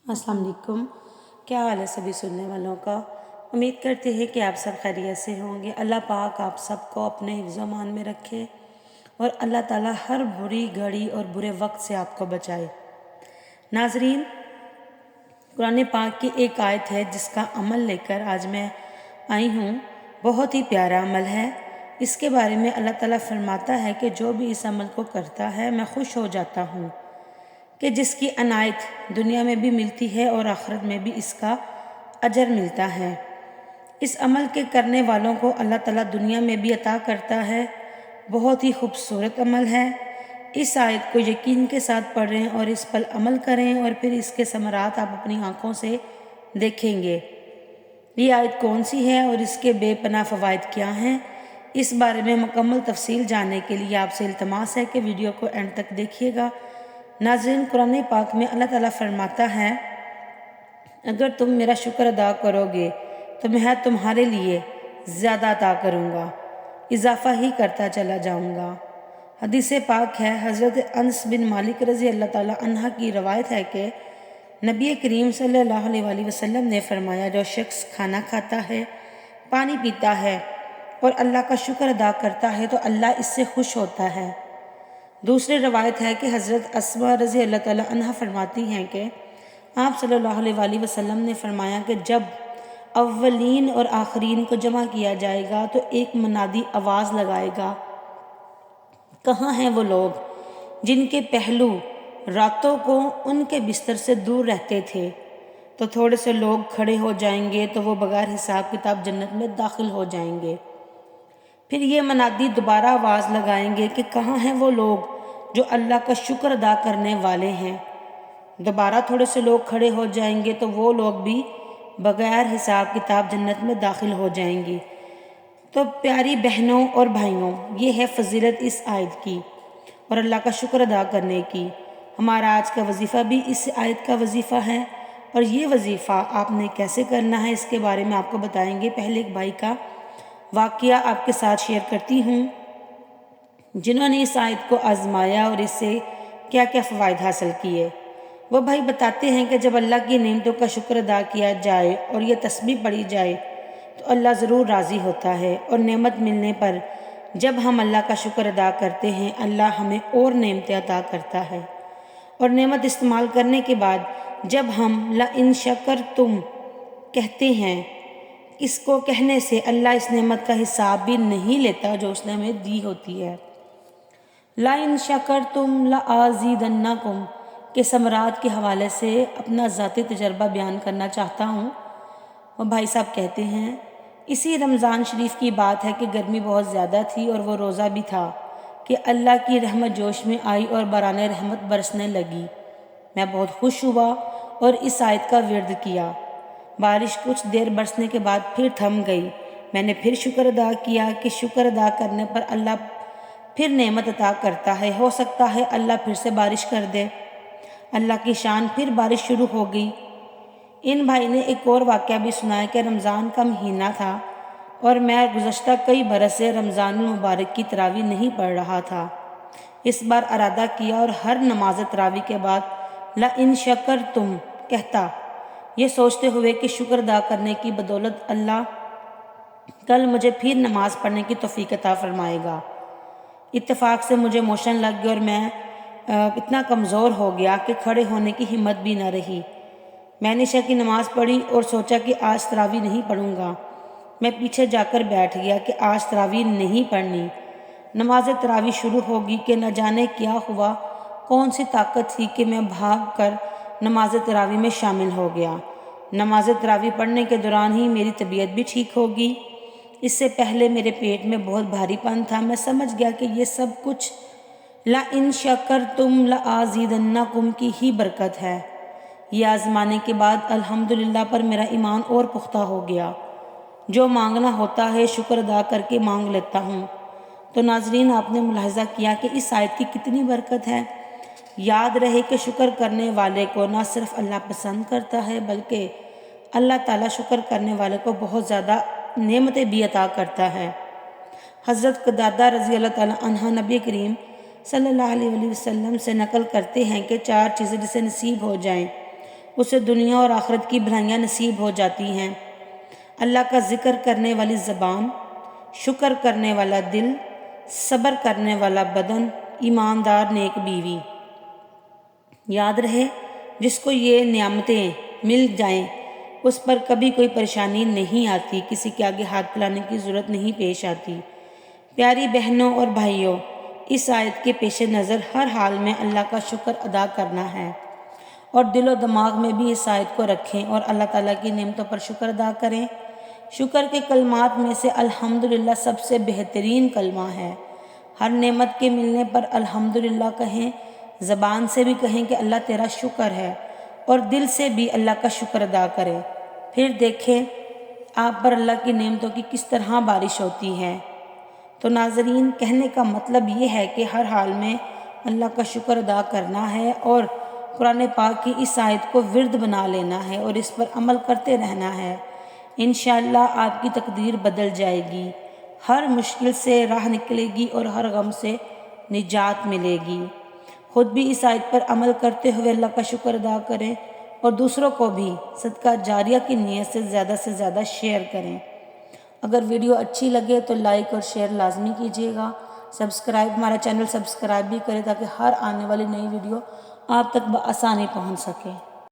अस्सलाम वालेकुम। क्या हाल है सभी सुनने वालों का। उम्मीद करते हैं कि आप सब खैरियत से होंगे। अल्लाह पाक आप सबको अपने हिफ्ज़ मान में रखे और अल्लाह ताला हर बुरी घड़ी और बुरे वक्त से आपको बचाए। नाजरीन, कुरान पाक की एक आयत है जिसका अमल लेकर आज मैं आई हूँ। बहुत ही प्यारा अमल है। इसके बारे में अल्लाह ताला फरमाता है कि जो भी इस अमल को करता है मैं खुश हो जाता हूँ कि जिसकी अनायत दुनिया में भी मिलती है और आखिरत में भी इसका अजर मिलता है। इस अमल के करने वालों को अल्लाह ताला दुनिया में भी अता करता है। बहुत ही खूबसूरत अमल है। इस आयत को यकीन के साथ पढ़ें और इस पर अमल करें और फिर इसके समरात आप अपनी आँखों से देखेंगे। ये आयत कौन सी है और इसके बेपनाह फ़वाइद क्या हैं, इस बारे में मुकम्मल तफसील जानने के लिए आपसे इल्तमास है कि वीडियो को एंड तक देखिएगा। नाज़रीन, कुरान पाक में अल्लाह ताला फरमाता है, अगर तुम मेरा शुक्र अदा करोगे तो मैं तुम्हारे लिए ज़्यादा अता करूँगा, इजाफ़ा ही करता चला जाऊँगा। हदीस पाक है, हज़रत अनस बिन मालिक रज़ी अल्लाह ताला अन्हा की रवायत है कि नबी करीम सल्लल्लाहु अलैहि वसल्लम ने फरमाया, जो शख्स खाना खाता है, पानी पीता है और अल्लाह का शुक्र अदा करता है तो अल्लाह इससे खुश होता है। दूसरी रवायत है कि हज़रत अस्मा रज़ी अल्लाह ताला अन्हा फरमाती हैं कि आप सल्लल्लाहु अलैहि वसल्लम ने फरमाया कि जब अव्वलीन और आखरीन को जमा किया जाएगा तो एक मुनादी आवाज़ लगाएगा, कहाँ हैं वो लोग जिनके पहलू रातों को उनके बिस्तर से दूर रहते थे। तो थोड़े से लोग खड़े हो जाएंगे तो वो बगैर हिसाब किताब जन्नत में दाखिल हो जाएंगे। फिर ये मनादी दोबारा आवाज़ लगाएंगे कि कहाँ हैं वो लोग जो अल्लाह का शुक्र अदा करने वाले हैं। दोबारा थोड़े से लोग खड़े हो जाएंगे तो वो लोग भी बगैर हिसाब किताब जन्नत में दाखिल हो जाएंगी। तो प्यारी बहनों और भाइयों, ये है फजीलत इस आयत की और अल्लाह का शुक्र अदा करने की। हमारा आज का वजीफ़ा भी इस आयत का वजीफ़ा है और ये वजीफ़ा आपने कैसे करना है इसके बारे में आपको बताएंगे। पहले एक भाई का वाक़या आपके साथ शेयर करती हूँ जिन्होंने इस आयत को आज़माया और इससे क्या क्या फ़वाइद हासिल किए। वो भाई बताते हैं कि जब अल्लाह की नेमतों का शुक्र अदा किया जाए और ये तस्बीह पढ़ी जाए तो अल्लाह ज़रूर राज़ी होता है और नेमत मिलने पर जब हम अल्लाह का शुक्र अदा करते हैं अल्लाह हमें और नेमतें अता करता है। और नेमत इस्तेमाल करने के बाद जब हम ला इन शकर तुम कहते हैं, इसको कहने से अल्लाह इस नेमत का हिसाब भी नहीं लेता जो उसने हमें दी होती है। ला इन शकर तुम ला आज़ीदन्नकुम के समरात के हवाले से अपना ज़ाती तजर्बा बयान करना चाहता हूँ। और भाई साहब कहते हैं, इसी रमज़ान शरीफ की बात है कि गर्मी बहुत ज़्यादा थी और वो रोज़ा भी था कि अल्लाह की रहमत जोश में आई और बराने रहमत बरसने लगी। मैं बहुत खुश हुआ और इस आयत का विर्द किया। बारिश कुछ देर बरसने के बाद फिर थम गई। मैंने फिर शुक्र अदा किया कि शुक्र अदा करने पर अल्लाह फिर नेमत अता करता है। हो सकता है अल्लाह फिर से बारिश कर दे। अल्लाह की शान, फिर बारिश शुरू हो गई। इन भाई ने एक और वाक़या भी सुनाया कि रमज़ान का महीना था और मैं गुज़श्ता कई बरस से रमज़ान मुबारक की तरावी नहीं पढ़ रहा था। इस बार इरादा किया और हर नमाज तरावी के बाद ला इन शकर तुम कहता, ये सोचते हुए कि शुक्र अदा करने की बदौलत अल्लाह कल मुझे फिर नमाज़ पढ़ने की तौफीक अता फरमाएगा। इत्तेफाक से मुझे मोशन लग गई और मैं इतना कमज़ोर हो गया कि खड़े होने की हिम्मत भी न रही। मैंने इशा की नमाज़ पढ़ी और सोचा कि आज तरावी नहीं पढ़ूँगा। मैं पीछे जाकर बैठ गया कि आज तरावी नहीं पढ़नी। नमाज तरावी शुरू होगी कि न जाने क्या हुआ, कौन सी ताकत थी कि मैं भाग कर नमाज तरावी में शामिल हो गया। नमाज तरावी पढ़ने के दौरान ही मेरी तबीयत भी ठीक होगी। इससे पहले मेरे पेट में बहुत भारीपन था। मैं समझ गया कि ये सब कुछ ला इन शकर तुम ला आज़ीदन्नकुम की ही बरकत है। ये आज़माने के बाद अल्हम्दुलिल्लाह पर मेरा ईमान और पुख्ता हो गया। जो मांगना होता है शुक्र अदा करके मांग लेता हूँ। तो नाजरीन, आपने मुलाहिज़ा किया कि इस आयत की कितनी बरकत है। याद रहे कि शुक्र करने वाले को ना सिर्फ अल्लाह पसंद करता है बल्कि अल्लाह ताला शुक्र करने वाले को बहुत ज़्यादा नेमतें भी अता करता है। हज़रत कदादा रज़ी अल्लाह ताला अन्हा नबी करीम सल्लल्लाहु अलैहि वसल्लम से नकल करते हैं कि चार चीज़ें जिसे नसीब हो जाएं اسے دنیا اور آخرت کی بھلائیاں نصیب ہو جاتی ہیں۔ اللہ کا ذکر کرنے والی زبان، شکر کرنے والا دل، صبر کرنے والا بدن، ایماندار نیک بیوی۔ یاد رہے، جس کو یہ نعمتیں مل جائیں اس پر کبھی کوئی پریشانی نہیں آتی، کسی کے آگے ہاتھ پھیلانے کی ضرورت نہیں پیش آتی۔ پیاری بہنوں اور بھائیوں، اس آیت کے پیش نظر ہر حال میں اللہ کا شکر ادا کرنا ہے، اور دل و دماغ میں بھی اس آیت کو رکھیں اور اللہ تعالیٰ کی نعمتوں پر شکر ادا کریں۔ شکر کے کلمات میں سے الحمدللہ سب سے بہترین کلمہ ہے۔ ہر نعمت کے ملنے پر الحمدللہ کہیں، زبان سے بھی کہیں کہ اللہ تیرا شکر ہے، اور دل سے بھی اللہ کا شکر ادا کریں۔ پھر دیکھیں آپ پر اللہ کی نعمتوں کی کس طرح بارش ہوتی ہے۔ تو ناظرین، کہنے کا مطلب یہ ہے کہ ہر حال میں اللہ کا شکر ادا کرنا ہے اور قرآن پاک کی اس آیت کو ورد بنا لینا ہے اور اس پر عمل کرتے رہنا ہے۔ انشاءاللہ آپ کی تقدیر بدل جائے گی، ہر مشکل سے راہ نکلے گی اور ہر غم سے نجات ملے گی۔ خود بھی اس آیت پر عمل کرتے ہوئے اللہ کا شکر ادا کریں اور دوسروں کو بھی صدقہ جاریہ کی نیت سے زیادہ شیئر کریں۔ اگر ویڈیو اچھی لگے تو لائک اور شیئر لازمی کیجیے گا۔ ہمارا چینل سبسکرائب بھی کریں تاکہ ہر آنے والی نئی ویڈیو آپ تک بآسانی پہنچ سکے۔